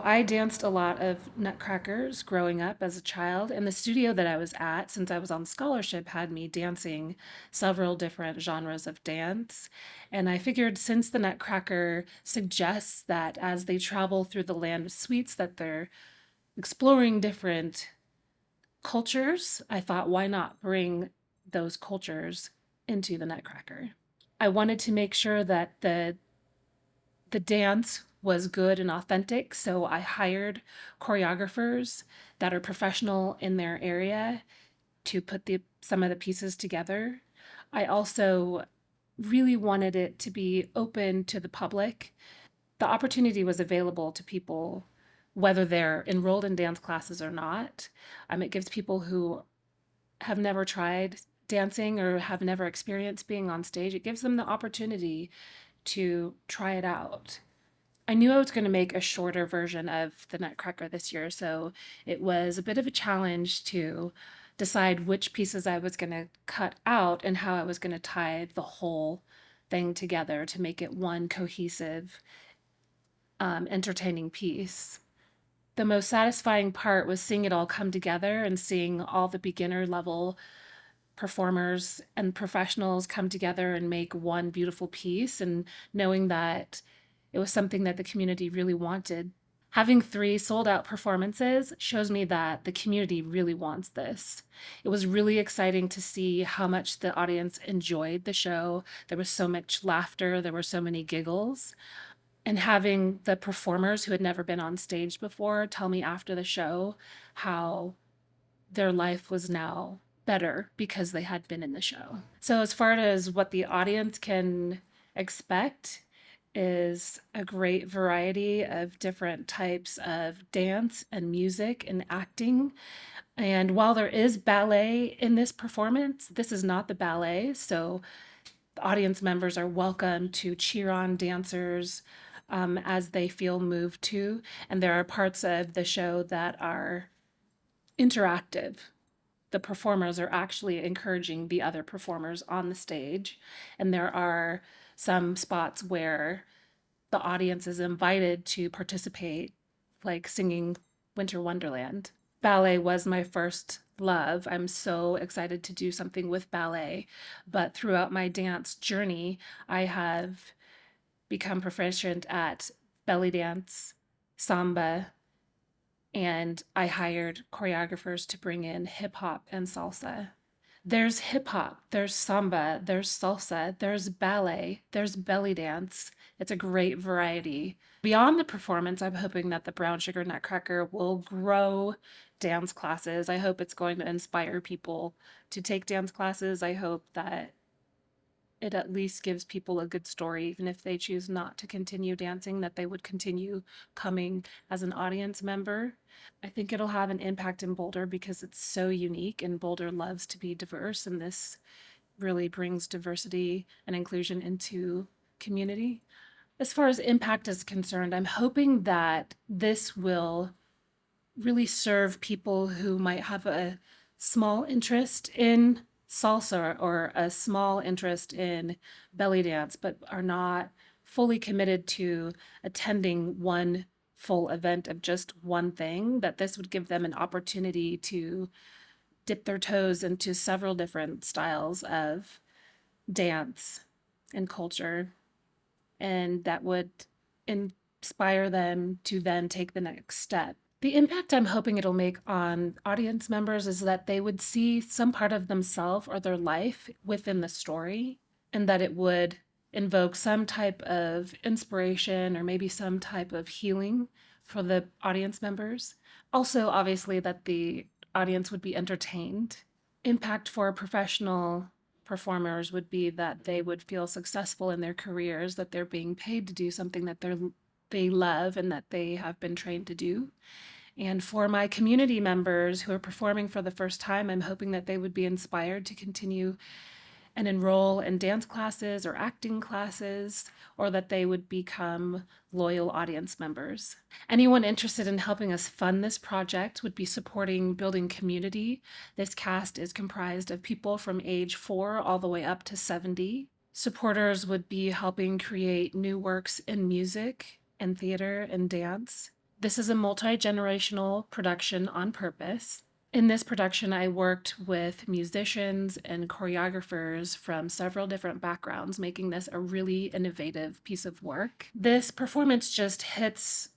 I danced a lot of nutcrackers growing up as a child, and the studio that I was at, since I was on scholarship, had me dancing several different genres of dance. And I figured since the nutcracker suggests that as they travel through the land of sweets, that they're exploring different cultures, I thought, why not bring those cultures into the nutcracker? I wanted to make sure that the dance was good and authentic, so I hired choreographers that are professional in their area to put some of the pieces together. I also really wanted it to be open to the public. The opportunity was available to people whether they're enrolled in dance classes or not. It gives people who have never tried dancing or have never experienced being on stage, it gives them the opportunity to try it out. I knew I was going to make a shorter version of the Nutcracker this year, so it was a bit of a challenge to decide which pieces I was going to cut out and how I was going to tie the whole thing together to make it one cohesive, entertaining piece. The most satisfying part was seeing it all come together and seeing all the beginner level performers and professionals come together and make one beautiful piece, and knowing that it was something that the community really wanted. Having three sold out performances shows me that the community really wants this. It was really exciting to see how much the audience enjoyed the show. There was so much laughter, there were so many giggles. And having the performers who had never been on stage before tell me after the show how their life was now better because they had been in the show. So, as far as what the audience can expect, is a great variety of different types of dance and music and acting. And while there is ballet in this performance, this is not the ballet. So, the audience members are welcome to cheer on dancers as they feel moved to. And there are parts of the show that are interactive. The performers are actually encouraging the other performers on the stage. And there are some spots where the audience is invited to participate, like singing Winter Wonderland. Ballet was my first love. I'm so excited to do something with ballet. But throughout my dance journey, I have become proficient at belly dance, samba, and I hired choreographers to bring in hip hop and salsa. There's hip hop, there's samba, there's salsa, there's ballet, there's belly dance. It's a great variety. Beyond the performance, I'm hoping that the Brown Sugar Nutcracker will grow dance classes. I hope it's going to inspire people to take dance classes. I hope that it at least gives people a good story, even if they choose not to continue dancing, that they would continue coming as an audience member. I think it'll have an impact in Boulder because it's so unique and Boulder loves to be diverse, and this really brings diversity and inclusion into community. As far as impact is concerned, I'm hoping that this will really serve people who might have a small interest in salsa or a small interest in belly dance, but are not fully committed to attending one full event of just one thing, that this would give them an opportunity to dip their toes into several different styles of dance and culture, and that would inspire them to then take the next step. The impact I'm hoping it'll make on audience members is that they would see some part of themselves or their life within the story, and that it would invoke some type of inspiration or maybe some type of healing for the audience members. Also, obviously, that the audience would be entertained. Impact for professional performers would be that they would feel successful in their careers, that they're being paid to do something that they love and that they have been trained to do. And for my community members who are performing for the first time, I'm hoping that they would be inspired to continue and enroll in dance classes or acting classes, or that they would become loyal audience members. Anyone interested in helping us fund this project would be supporting building community. This cast is comprised of people from age 4 all the way up to 70. Supporters would be helping create new works in music and theater and dance. This is a multi-generational production on purpose. In this production, I worked with musicians and choreographers from several different backgrounds, making this a really innovative piece of work. This performance just hits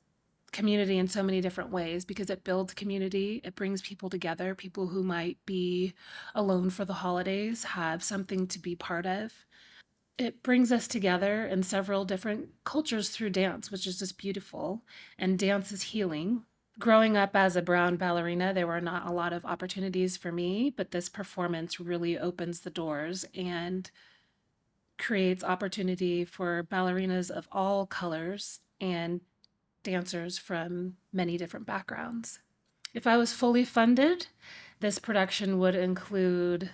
community in so many different ways because it builds community. It brings people together. People who might be alone for the holidays have something to be part of. It brings us together in several different cultures through dance, which is just beautiful. And dance is healing. Growing up as a brown ballerina, there were not a lot of opportunities for me, but this performance really opens the doors and creates opportunity for ballerinas of all colors and dancers from many different backgrounds. If I was fully funded, this production would include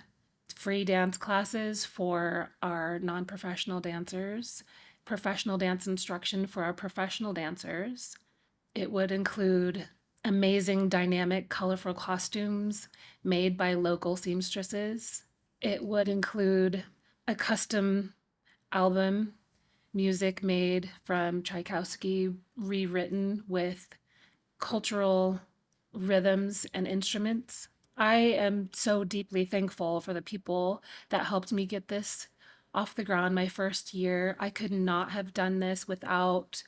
free dance classes for our non professional dancers, professional dance instruction for our professional dancers. It would include amazing, dynamic, colorful costumes made by local seamstresses. It would include a custom album, music made from Tchaikovsky, rewritten with cultural rhythms and instruments. I am so deeply thankful for the people that helped me get this off the ground my first year. I could not have done this without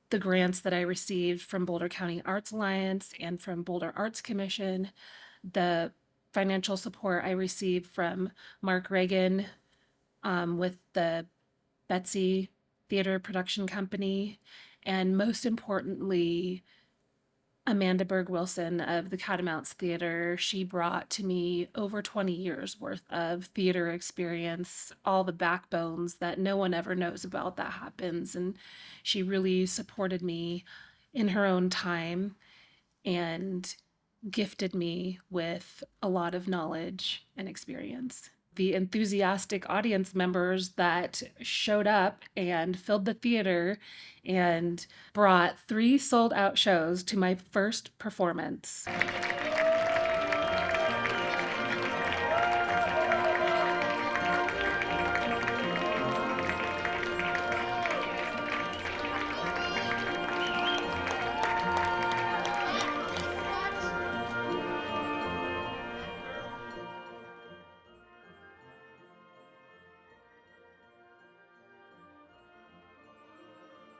the grants that I received from Boulder County Arts Alliance and from Boulder Arts Commission, the financial support I received from Mark Reagan with the Betsy Theater Production Company, and most importantly, Amanda Berg Wilson of the Catamounts Theater. She brought to me over 20 years worth of theater experience, all the backbones that no one ever knows about that happens. And she really supported me in her own time and gifted me with a lot of knowledge and experience. The enthusiastic audience members that showed up and filled the theater and brought 3 sold out shows to my first performance.